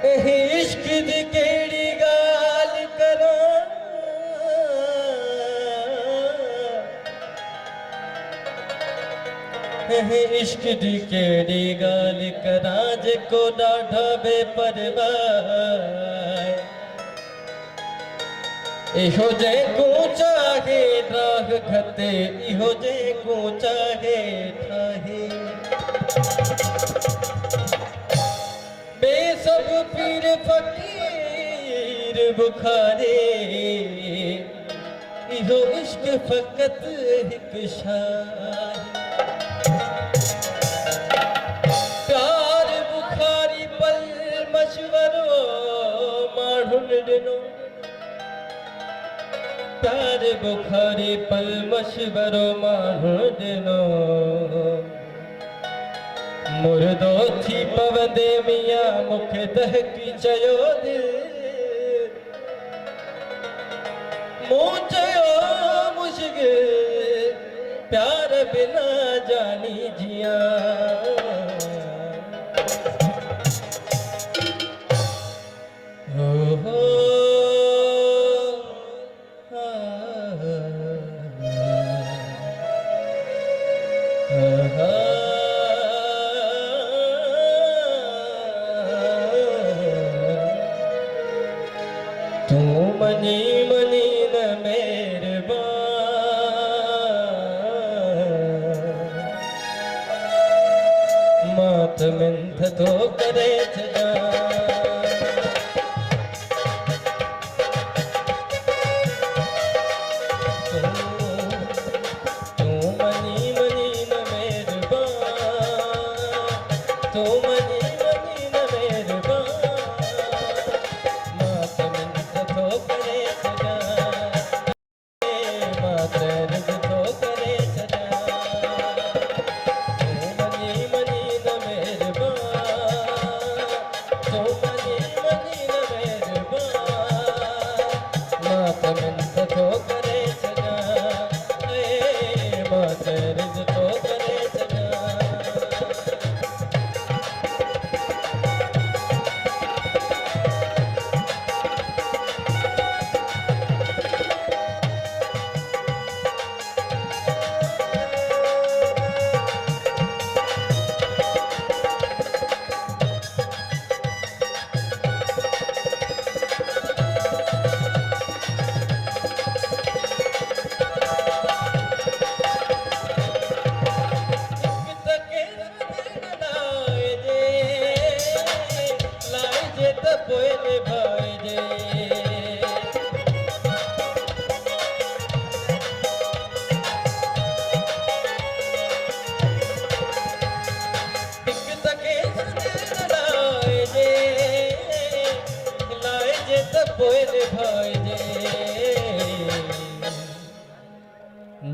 इश्क दी केड़ी गाल करा इश्क दी केड़ी गाल करा जेको ॾाढा बेपरवाह इहो जेको चाहे राह खते इहो जेको चाहे ठाहे बेसब पीर फकीर बुखारे इहो इश्क फकत हिक शाह प्यार बुखारी पल मशवरो माण्हुन ॾिनो प्यार बुखारी पल मशवरो माण्हू ॾिनो मुर्दो थी पवंदे मियां मूंखे दहकी चयो दिल मूं चयो मुश्किल प्यार बिना जानी जिया हो तू मनी मनी न मेहरबान मात मिंथ तो करे छॾा तू मनी मनी न मेहरबान तू मनी मनी न मेहरबान मात मिंथ तो करे छॾा मात अर्ज़ तो करे छॾा तू मनी मनी न मेहरबान तू मनी मनी न मेहरबान मात मिंथ तो करे छॾा मात अर्ज़ तो करे छॾा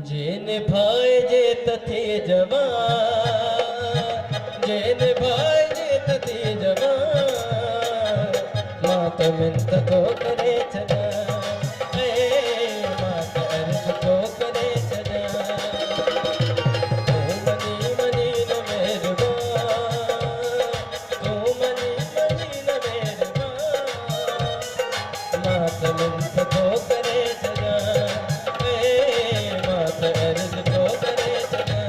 जे निभाए जे तथे जवान जे निभाए जे तथे जवान मात मिंथ तो करे छॾा मात अर्ज़ तो करे छॾा तू मनी मनी न मेहरबान तू मनी मनी न मेहरबान मात मिंथ तो करे छॾा मात अर्ज़ तो करे छॾा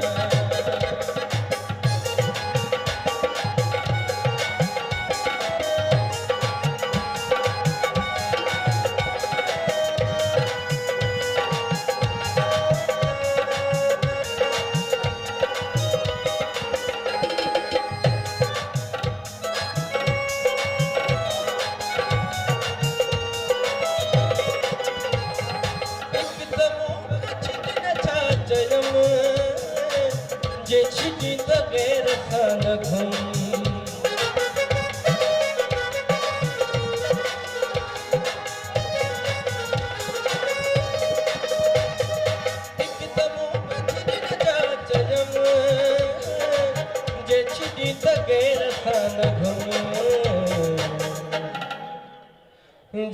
जे छिटी त गैर खान घुम एक तमो बचड़ी न चयम जे छिटी त गैर खान घुम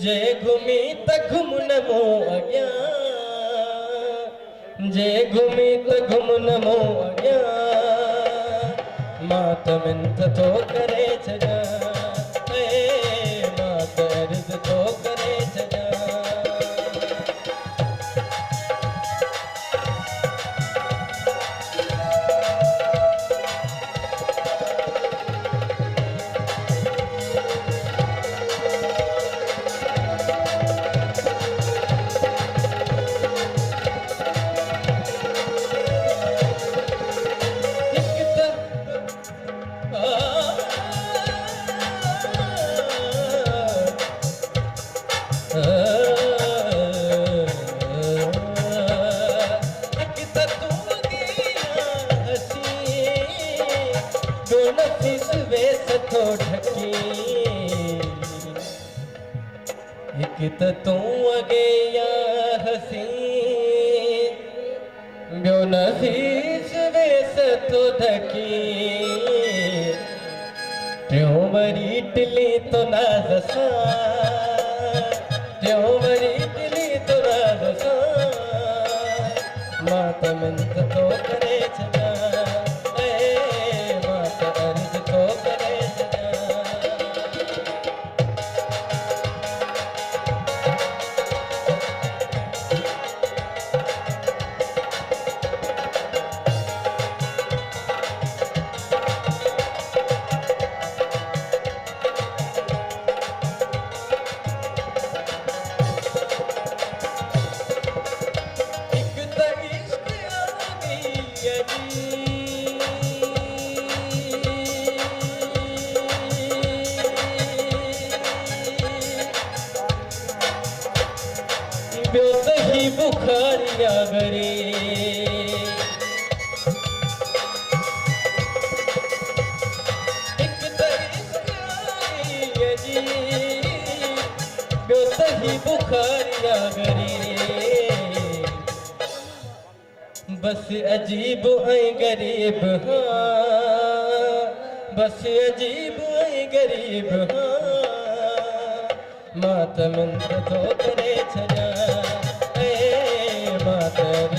जे घुमी त घुम न मो अॻियां जे घुमी त घुम न मो अॻियां मात मिंथ तो करे छॾा तो करे छॾा। हिक त तूं अॻे या हसी ॿियो नफ़ीस वेस थो ढकी टियों वरी टिली तो नाज़ सां टियों वरी टिली तो नाज़ सां मां त मिंत थो करे छॾां मां त अर्ज़ थो करे छॾां। ॿियो त ही बुखारिया गरे हिक त इश्क़ आईअ जी ॿियो त ही बुखारिया गरे बस अजीब ऐं गरीब बस अजीब ऐं गरीब मां त मिंत थो करे छॾां मां त